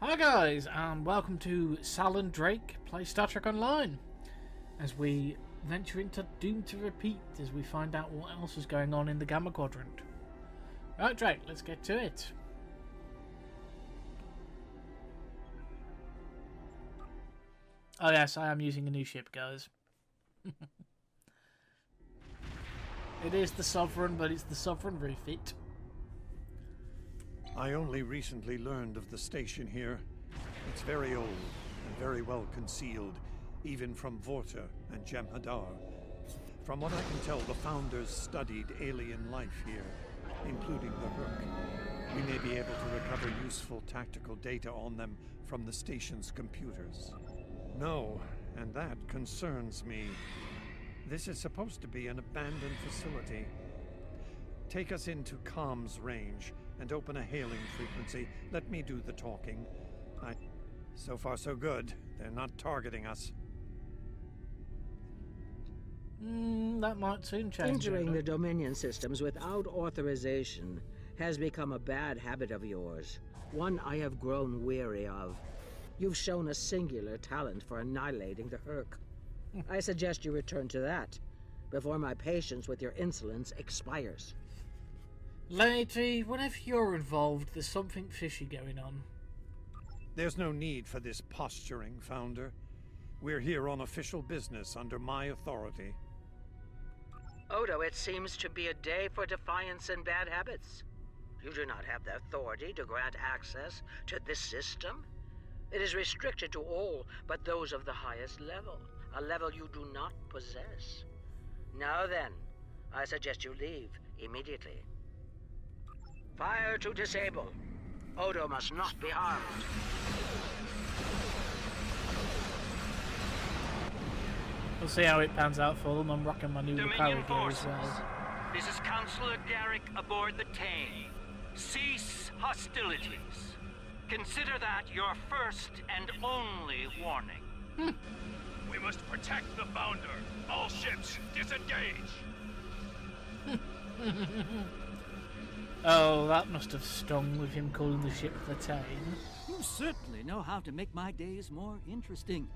Hi guys, and welcome to Sal and Drake Play Star Trek Online, as we venture into Doomed to Repeat as we find out what else is going on in the Gamma Quadrant. Right, Drake, let's get to it. Oh yes, I am using a new ship, guys. It is the Sovereign, but it's the Sovereign refit. I only recently learned of the station here. It's very old and very well concealed, even from Vorta and Jem'Hadar. From what I can tell, the Founders studied alien life here, including the Herc. We may be able to recover useful tactical data on them from the station's computers. No, and that concerns me. This is supposed to be an abandoned facility. Take us into comms range and open a hailing frequency. Let me do the talking. So far so good. They're not targeting us. That might soon change. Entering the Dominion systems without authorization has become a bad habit of yours. One I have grown weary of. You've shown a singular talent for annihilating the Herc. I suggest you return to that before my patience with your insolence expires. Lady, whenever you're involved, there's something fishy going on. There's no need for this posturing, Founder. We're here on official business under my authority. Odo, it seems to be a day for defiance and bad habits. You do not have the authority to grant access to this system. It is restricted to all but those of the highest level, a level you do not possess. Now then, I suggest you leave immediately. Fire to disable. Odo must not be harmed. We'll see how it pans out for them. I'm rocking my new Dominion Lucari gear as forces. well. This is Counselor Garrick aboard the Tane. Cease hostilities. Consider that your first and only warning. We must protect the Founder. All ships, disengage. Oh, that must have stung with him calling the ship the Tane. You certainly know how to make my days more interesting.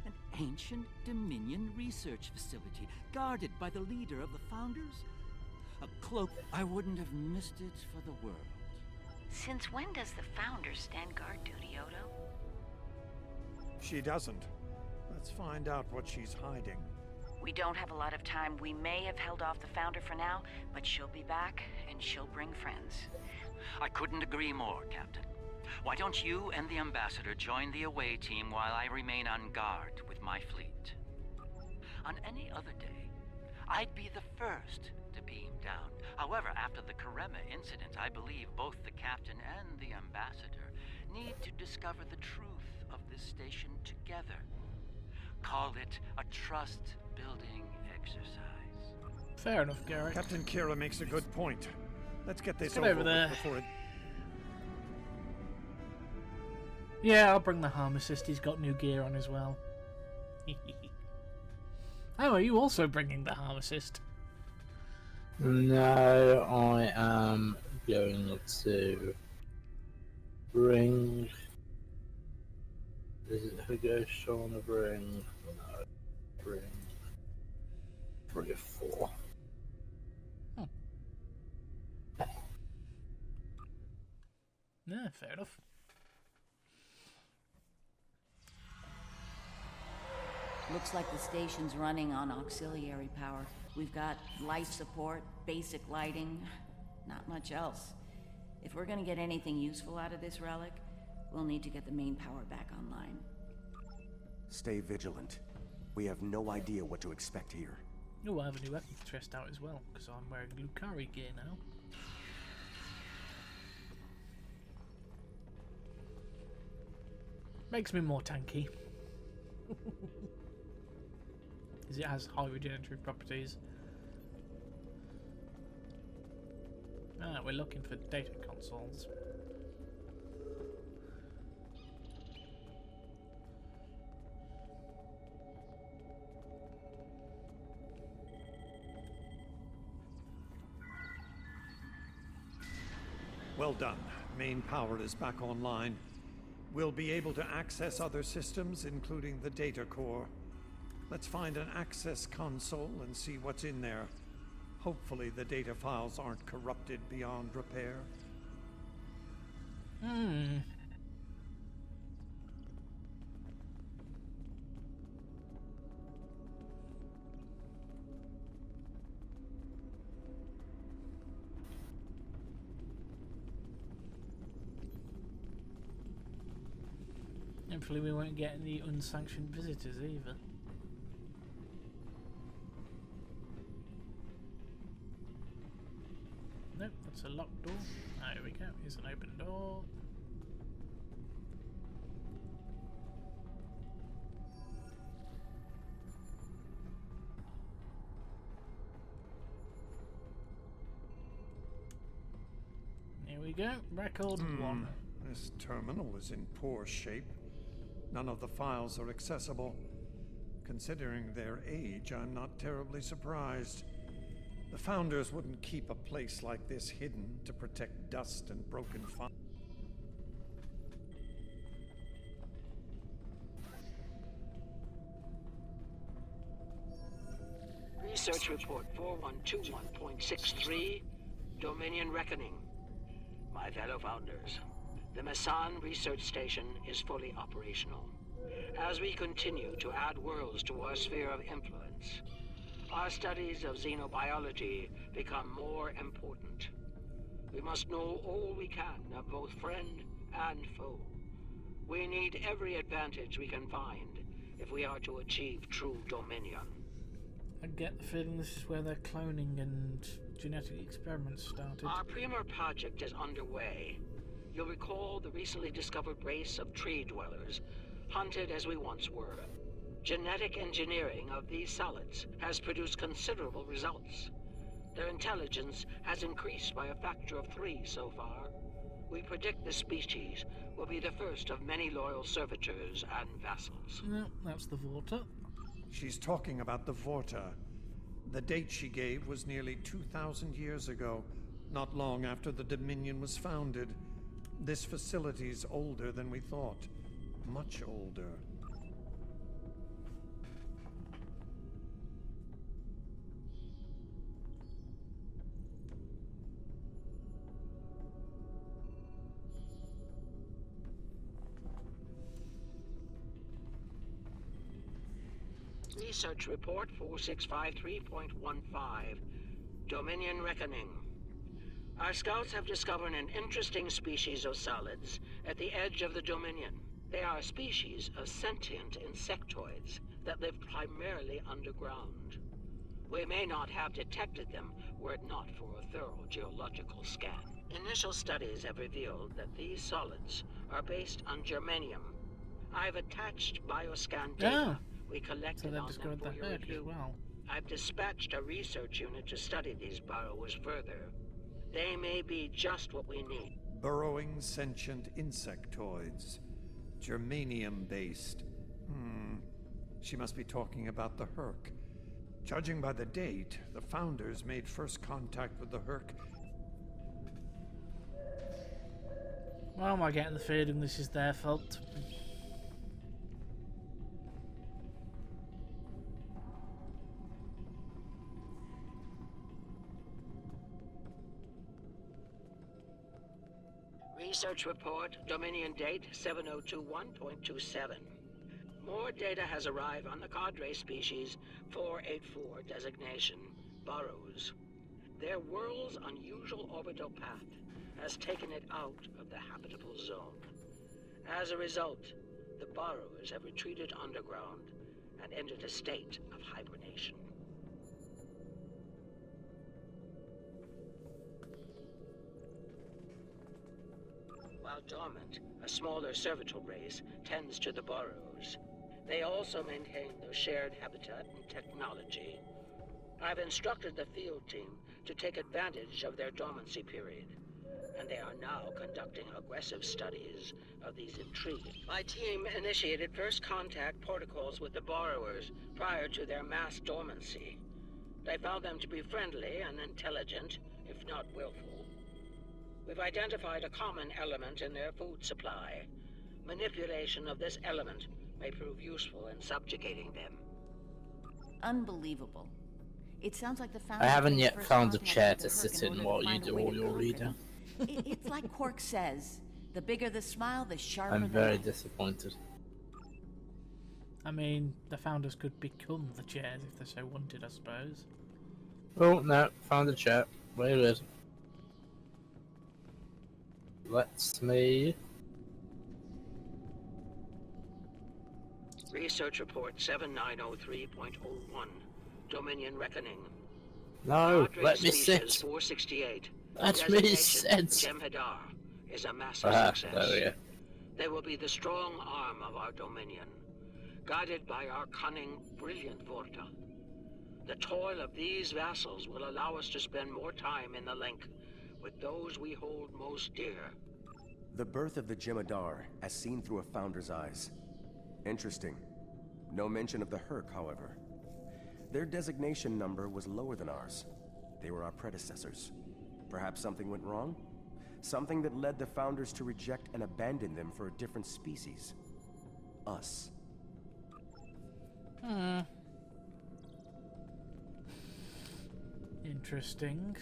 An ancient Dominion research facility, guarded by the leader of the Founders. A cloak, I wouldn't have missed it for the world. Since when does the Founder stand guard duty, Odo? She doesn't. Let's find out what she's hiding. We don't have a lot of time. We may have held off the Founder for now, but she'll be back, and she'll bring friends. I couldn't agree more, Captain. Why don't you and the Ambassador join the away team while I remain on guard with my fleet? On any other day, I'd be the first to beam down. However, after the Karema incident, I believe both the Captain and the Ambassador need to discover the truth of this station together. Call it a trust-building exercise. Fair enough, Garrick. Captain Kira makes a good point. Let's get this Get over over there. with before it... Yeah, I'll bring the harm assist. He's got new gear on as well. Oh, are you also bringing the harm assist? No, I am going to bring. Is it who goes Sean to bring? No, bring 3 or 4. Yeah, fair enough. Looks like the station's running on auxiliary power. We've got life support, basic lighting, not much else. If we're gonna get anything useful out of this relic, we'll need to get the main power back online. Stay vigilant. We have no idea what to expect here. Oh, I have a new weapon to test out as well, because I'm wearing Lucari gear now. Makes me more tanky. As it has high regenerative properties. Ah, we're looking for data consoles. Well done. Main power is back online. We'll be able to access other systems, including the data core. Let's find an access console and see what's in there. Hopefully the data files aren't corrupted beyond repair. Hopefully we won't get any unsanctioned visitors either. Nope, that's a locked door. There we go, here's an open door. Here we go, record 1. This terminal is in poor shape. None of the files are accessible. Considering their age, I'm not terribly surprised. The Founders wouldn't keep a place like this hidden to protect dust and broken files. Research Report 4121.63, Dominion Reckoning. My fellow Founders, the Mesan Research Station is fully operational. As we continue to add worlds to our sphere of influence, our studies of xenobiology become more important. We must know all we can of both friend and foe. We need every advantage we can find if we are to achieve true dominion. I get the feeling this is where their cloning and genetic experiments started. Our Premier project is underway. You'll recall the recently discovered race of tree dwellers, hunted as we once were. Genetic engineering of these solids has produced considerable results. Their intelligence has increased by a factor of 3 so far. We predict the species will be the first of many loyal servitors and vassals. No, that's the Vorta. She's talking about the Vorta. The date she gave was nearly 2,000 years ago, not long after the Dominion was founded. This facility's older than we thought. Much older. Research Report 4653.15, Dominion Reckoning. Our scouts have discovered an interesting species of solids at the edge of the Dominion. They are a species of sentient insectoids that live primarily underground. We may not have detected them were it not for a thorough geological scan. Initial studies have revealed that these solids are based on germanium. I've attached bioscan data we collected on them for your review. I've dispatched a research unit to study these burrowers further. They may be just what we need. Burrowing sentient insectoids. Germanium-based. She must be talking about the Herc. Judging by the date, the Founders made first contact with the Herc. Why am I getting the feeling this is their fault? Research Report, Dominion date 7021.27. More data has arrived on the Cadre species 484 designation, Burrows. Their world's unusual orbital path has taken it out of the habitable zone. As a result, the Burrows have retreated underground and entered a state of hibernation. While dormant, a smaller servitor race tends to the burrows. They also maintain their shared habitat and technology. I've instructed the field team to take advantage of their dormancy period, and they are now conducting aggressive studies of these intriguing. My team initiated first contact protocols with the borrowers prior to their mass dormancy. They found them to be friendly and intelligent, if not willful. We've identified a common element in their food supply, Manipulation of this element may prove useful in subjugating them. Unbelievable. It sounds like the I Founders haven't made yet first found a contact chair with to the sit Hurk in order while to you find a do way all to your conquer reading. them. It's like Quark says, the bigger the smile, the sharper I'm the very knife. disappointed. I mean, the Founders could become the chairs if they so wanted, I suppose. Oh no, found a chair. Where is it? Let's me. Research Report 7903.01. Dominion Reckoning. No, Cadre let me species sit. 468. Let me Designation sit. Jem'Hadar is a massive Ah, success. there we go. They will be the strong arm of our Dominion, guided by our cunning, brilliant Vorta. The toil of these vassals will allow us to spend more time in the link with those we hold most dear. The birth of the Jem'Hadar, as seen through a Founder's eyes. Interesting. No mention of the Hurk, however. Their designation number was lower than ours. They were our predecessors. Perhaps something went wrong? Something that led the Founders to reject and abandon them for a different species. Us. Interesting.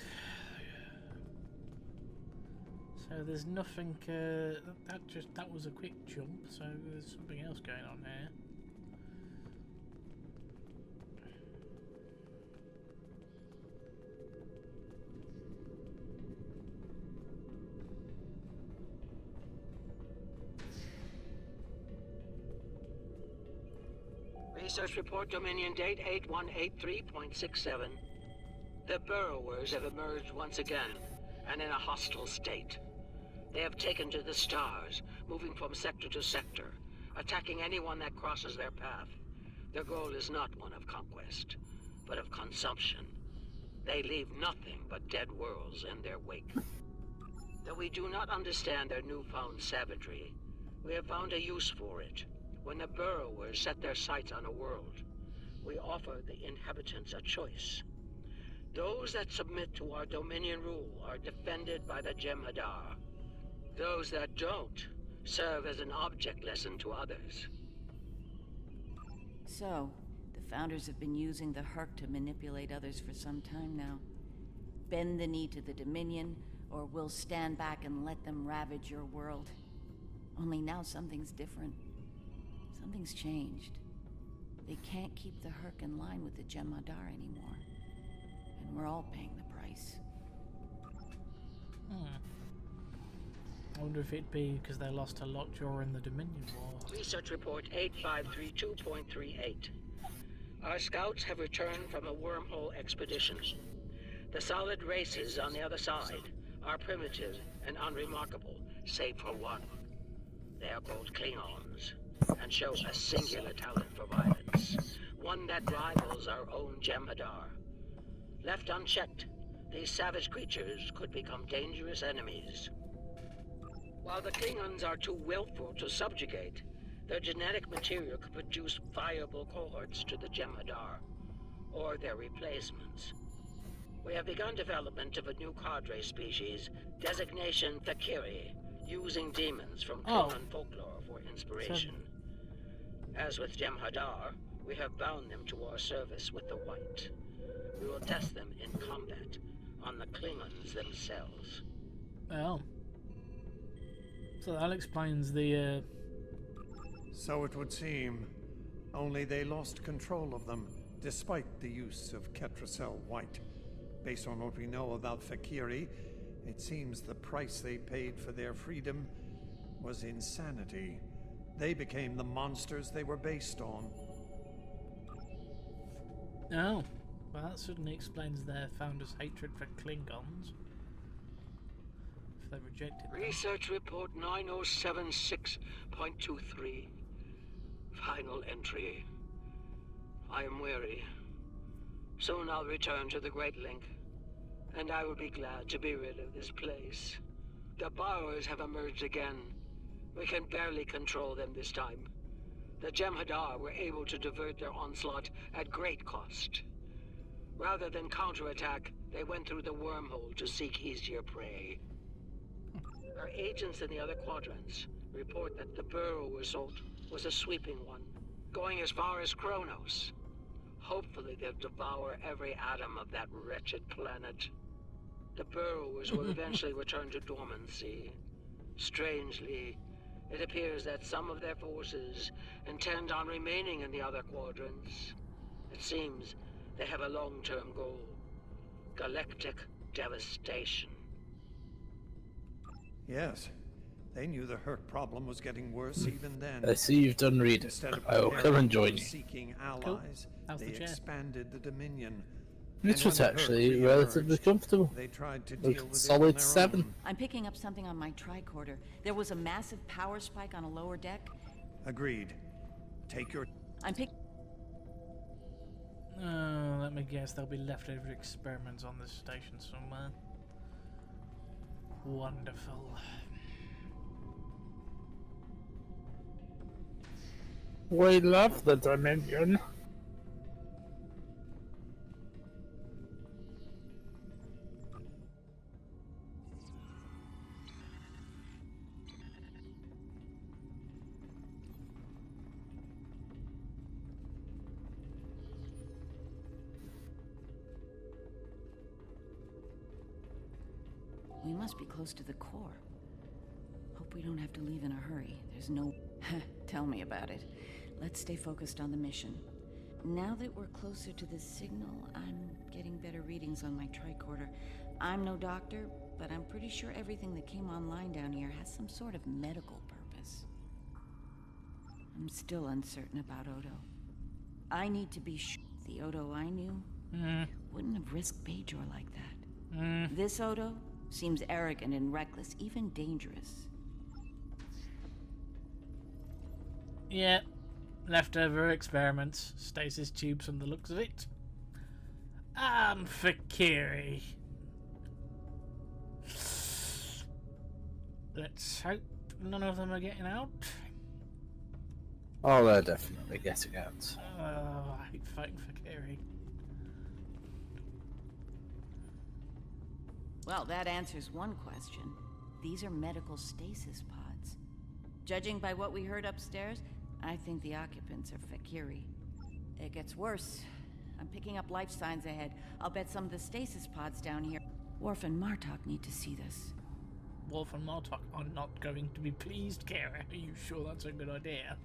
So there's nothing. That was a quick jump. So there's something else going on here. Research Report Dominion Date 8183.67. The Burrowers have emerged once again, and in a hostile state. They have taken to the stars, moving from sector to sector, attacking anyone that crosses their path. Their goal is not one of conquest, but of consumption. They leave nothing but dead worlds in their wake. Though we do not understand their newfound savagery, we have found a use for it. When the Burrowers set their sights on a world, we offer the inhabitants a choice. Those that submit to our Dominion rule are defended by the Jem'Hadar. Those that don't serve as an object lesson to others. So, the Founders have been using the Hurk to manipulate others for some time now. Bend the knee to the Dominion, or we'll stand back and let them ravage your world. Only now something's different. Something's changed. They can't keep the Hurk in line with the Jem'Hadar anymore. And we're all paying the price. I wonder if it'd be because they lost a lot during the Dominion War. Research Report 8532.38. Our scouts have returned from a wormhole expedition. The solid races on the other side are primitive and unremarkable, save for one. They are called Klingons, and show a singular talent for violence, one that rivals our own Jem'Hadar. Left unchecked, these savage creatures could become dangerous enemies. While the Klingons are too willful to subjugate, their genetic material could produce viable cohorts to the Jem'Hadar, or their replacements. We have begun development of a new cadre species, designation Thakiri, using demons from Klingon folklore for inspiration. As with Jem'Hadar, we have bound them to our service with the White. We will test them in combat on the Klingons themselves. Well, so that explains the. So it would seem. Only they lost control of them, despite the use of Ketracel White. Based on what we know about Thakiri, it seems the price they paid for their freedom was insanity. They became the monsters they were based on. Oh, well, that certainly explains their Founders' hatred for Klingons. If they rejected them. Research Report 9076.23. Final entry. I am weary. Soon I'll return to the Great Link, and I will be glad to be rid of this place. The Borrowers have emerged again. We can barely control them this time. The Jem'Hadar were able to divert their onslaught at great cost. Rather than counterattack, they went through the wormhole to seek easier prey. Our agents in the other quadrants report that the Burrow assault was a sweeping one, going as far as Kronos. Hopefully they'll devour every atom of that wretched planet. The Burrowers will eventually return to dormancy. Strangely, it appears that some of their forces intend on remaining in the other quadrants. It seems they have a long-term goal. Galactic devastation. Yes, they knew the Herc problem was getting worse even then. I see you've done reading. Instead of I will come and join you. seeking allies, How's they the chair? expanded the Dominion. This And was when the Herc actually re-emerged, relatively comfortable. They tried to Like deal with solid it on their 7. own. I'm picking up something on my tricorder. There was a massive power spike on a lower deck. Agreed. Take your... I'm pick. Let me guess, there'll be leftover experiments on this station somewhere. Wonderful. We love the Dominion. We must be close to the core. Hope we don't have to leave in a hurry. There's no... Tell me about it. Let's stay focused on the mission. Now that we're closer to the signal, I'm getting better readings on my tricorder. I'm no doctor, but I'm pretty sure everything that came online down here has some sort of medical purpose. I'm still uncertain about Odo. I need to be sure the Odo I knew wouldn't have risked Bajor like that. This Odo seems arrogant and reckless, even dangerous. Yeah, leftover experiments, stasis tubes from the looks of it. And Fakiri. Let's hope none of them are getting out. Oh, they're definitely getting out. Oh, I hate fighting Fakiri. Well, that answers one question. These are medical stasis pods. Judging by what we heard upstairs, I think the occupants are Fakiri. It gets worse. I'm picking up life signs ahead. I'll bet some of the stasis pods down here. Worf and Martok need to see this. Wolf and Martok are not going to be pleased, Kara. Are you sure that's a good idea?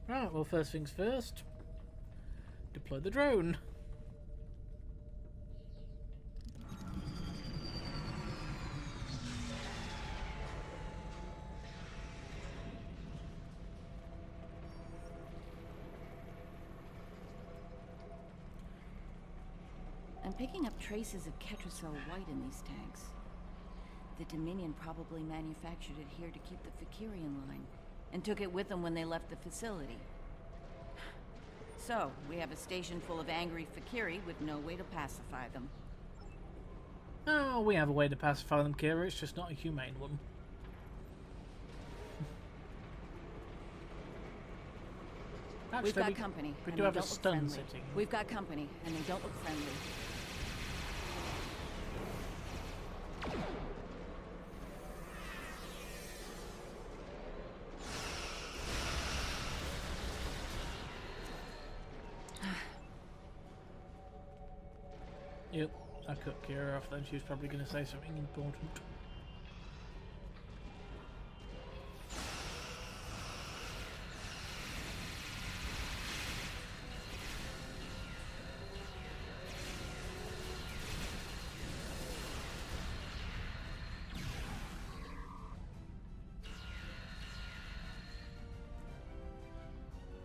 Right, well, first things first. Deploy the drone. I'm picking up traces of Ketracel white in these tanks. The Dominion probably manufactured it here to keep the Fakiri in line, and took it with them when they left the facility. So, we have a station full of angry Fakiri with no way to pacify them. Oh, we have a way to pacify them, Kira. It's just not a humane one. Actually, We've got company. We and do they have a don't look stun friendly. sitting. We've got company, and they don't look friendly. Yep, I cut Kira off then. She was probably going to say something important.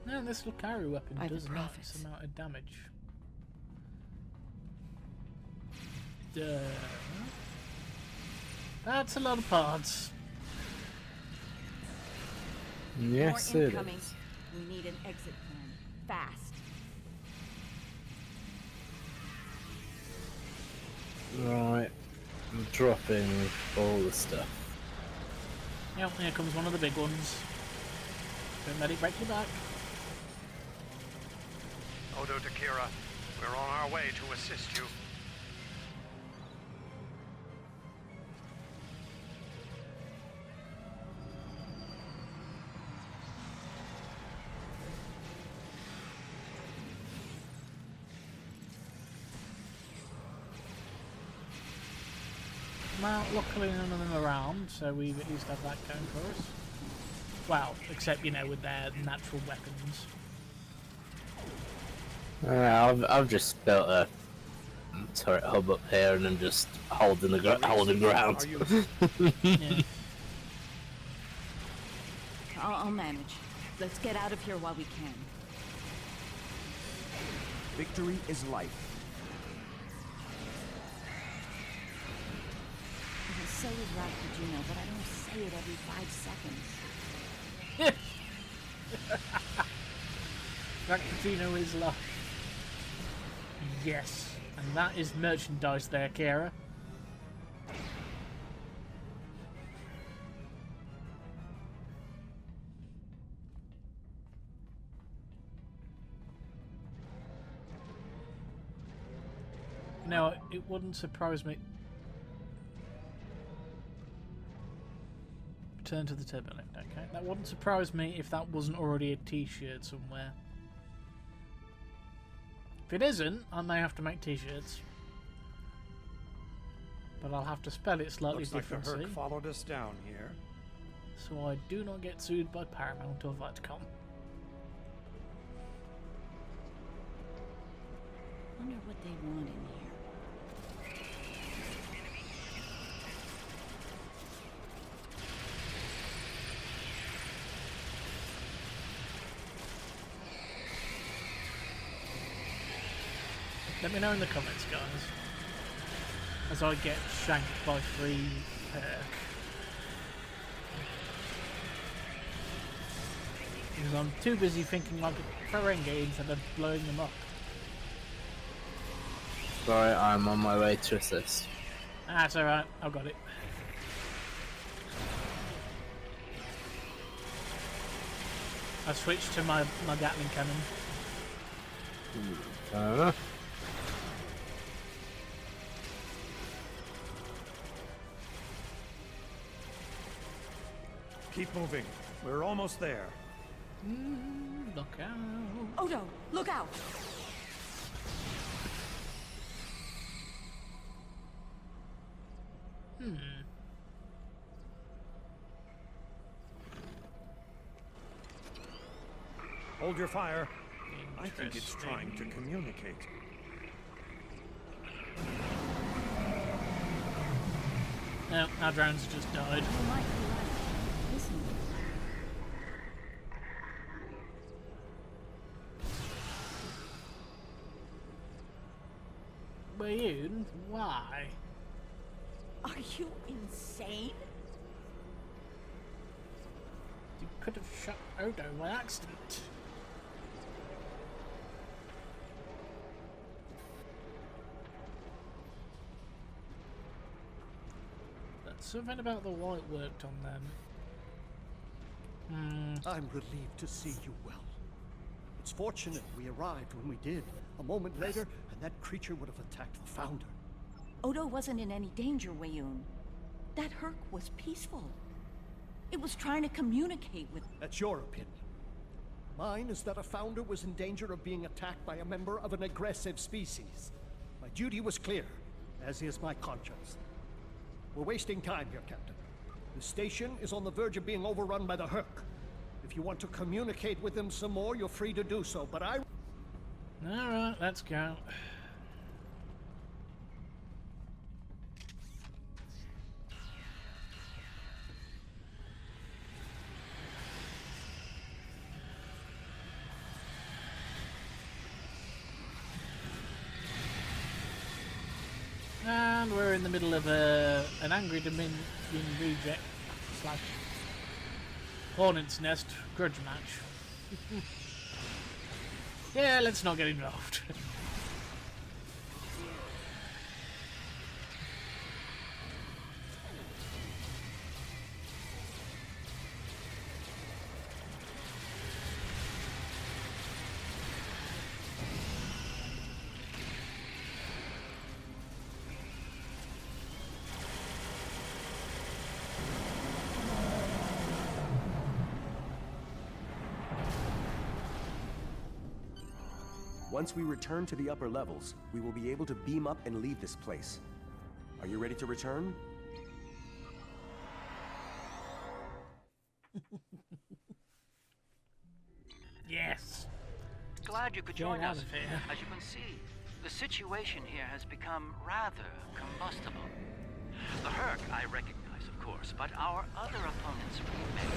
Now this Lucario weapon By the does a nice prophets. amount of damage. Duh. That's a lot of parts. Yes, More it incoming. is. We need an exit plan. Fast. Right. I'm dropping all the stuff. Yep, here comes one of the big ones. Don't let it break your back. Odo Takira, we're on our way to assist you. Well, luckily none of them are around, so we at least have that going for us. Well, except, you know, with their natural weapons. I've just built a turret hub up here, and I'm just holding the holding ground. Yeah. I'll manage. Let's get out of here while we can. Victory is life. I say is Rappaccino, but I don't say it every 5 seconds. Rappaccino is life. Yes. And that is merchandise there, Kira. Now, it wouldn't surprise me. Return to the turbolift, okay. That wouldn't surprise me if that wasn't already a t-shirt somewhere. If it isn't, I may have to make t-shirts. But I'll have to spell it slightly Looks like different, the Herc see? followed us down here. So I do not get sued by Paramount or Viacom. Wonder what they want in here. Let me know in the comments, guys, as I get shanked by 3 Herc. Because I'm too busy thinking like a Ferengi instead of blowing them up. Sorry, I'm on my way to assist. That's alright, I've got it. I switched to my Gatling cannon. Keep moving. We're almost there. Look out. Odo, look out! Hold your fire. I think it's trying to communicate. No, our drones just died. You might be right. Listen. Bayun, why? Are you insane? You could have shot Odo by accident. That's something about the light worked on them. I'm relieved to see you well. It's fortunate we arrived when we did. A moment later, and that creature would have attacked the Founder. Odo wasn't in any danger, Wayun. That Herc was peaceful. It was trying to communicate with... That's your opinion. Mine is that a Founder was in danger of being attacked by a member of an aggressive species. My duty was clear, as is my conscience. We're wasting time here, Captain. The station is on the verge of being overrun by the Herc. If you want to communicate with them some more, you're free to do so, but I... Alright, let's go. And we're in the middle of an angry Dominion reject slash Hornet's Nest grudge match. Yeah, let's not get involved. Once we return to the upper levels, we will be able to beam up and leave this place. Are you ready to return? Yes. Glad you could Get join out us. of here. As you can see, the situation here has become rather combustible. The Herc I recognize, of course, but our other opponents remain.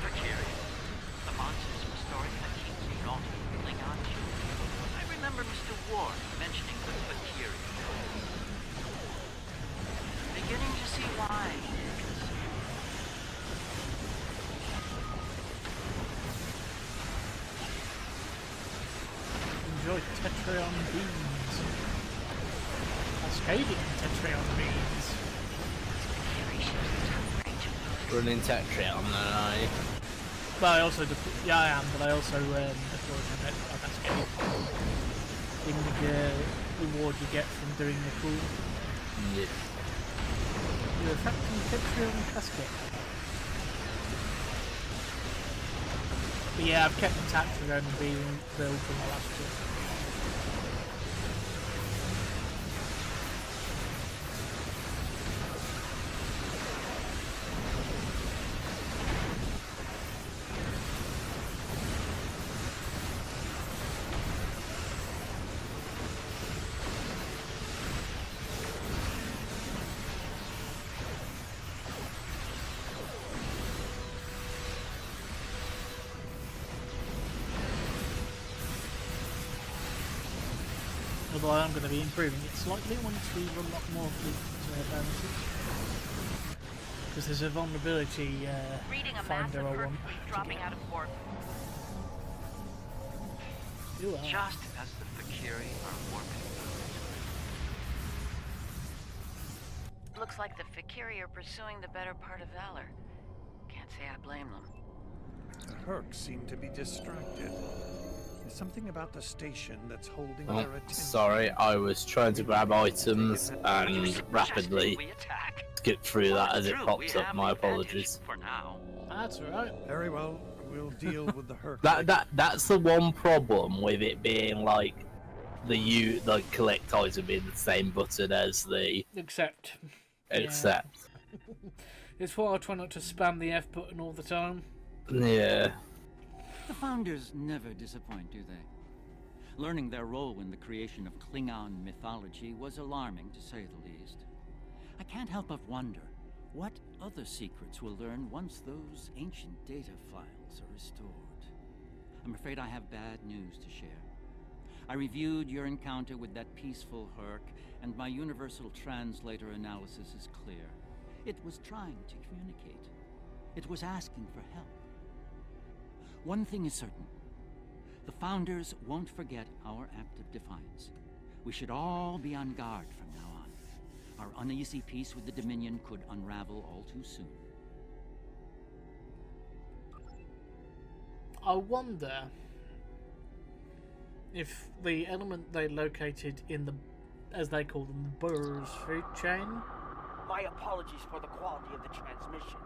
Precarious. The monsters restoring the king's naughty Klingon children. I remember Mr. Ward mentioning the Precarious. Beginning to see why. Enjoy Tetrion beans. Cascading Tetrion beans. Running Tetrion, then are you? Well, I also yeah, I am, but I also cascade. In the reward you get from doing the cool. Yeah. You're affecting Tetrion cascade. But yeah, I've kept the Tetrion and being built from the last two. Although I am going to be improving it slightly once we unlock more fleet bonuses. Because there's a vulnerability finder I want. dropping out of port. You are. Just as the Fakiri are warping. Looks like the Fakiri are pursuing the better part of Valor. Can't say I blame them. The Herc seem to be distracted. There's something about the station that's holding Oh, their attention. sorry, I was trying to grab items and rapidly skip through that as it pops up. My apologies. For now. That's alright. Very well. We'll deal with the Herc. That's the one problem with it being like the collect item being the same button as the Accept. accept. It's why I try not to spam the F button all the time. Yeah. The Founders never disappoint, do they? Learning their role in the creation of Klingon mythology was alarming, to say the least. I can't help but wonder what other secrets we'll learn once those ancient data files are restored. I'm afraid I have bad news to share. I reviewed your encounter with that peaceful Herc, and my universal translator analysis is clear. It was trying to communicate. It was asking for help. One thing is certain. The Founders won't forget our act of defiance. We should all be on guard from now on. Our uneasy peace with the Dominion could unravel all too soon. I wonder if the element they located in the, as they call them, the Burr's food chain. My apologies for the quality of the transmission.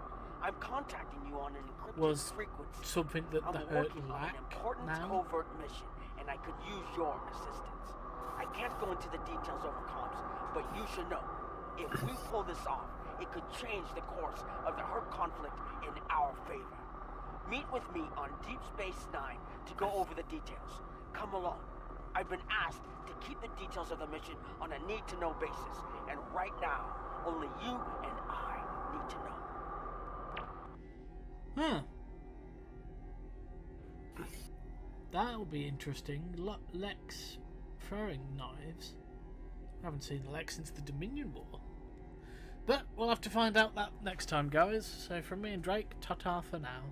I'm contacting you on an encrypted Was frequency. something that the I'm Hurt working on lack an important now. covert mission, and I could use your assistance. I can't go into the details over comms, but you should know, if we pull this off, it could change the course of the Hurt conflict in our favor. Meet with me on Deep Space Nine to go over the details. Come along. I've been asked to keep the details of the mission on a need-to-know basis, and right now, only you and I need to know. Huh. That'll be interesting. Lex throwing knives. I haven't seen Lex since the Dominion War. But we'll have to find out that next time, guys. So from me and Drake, ta-ta for now.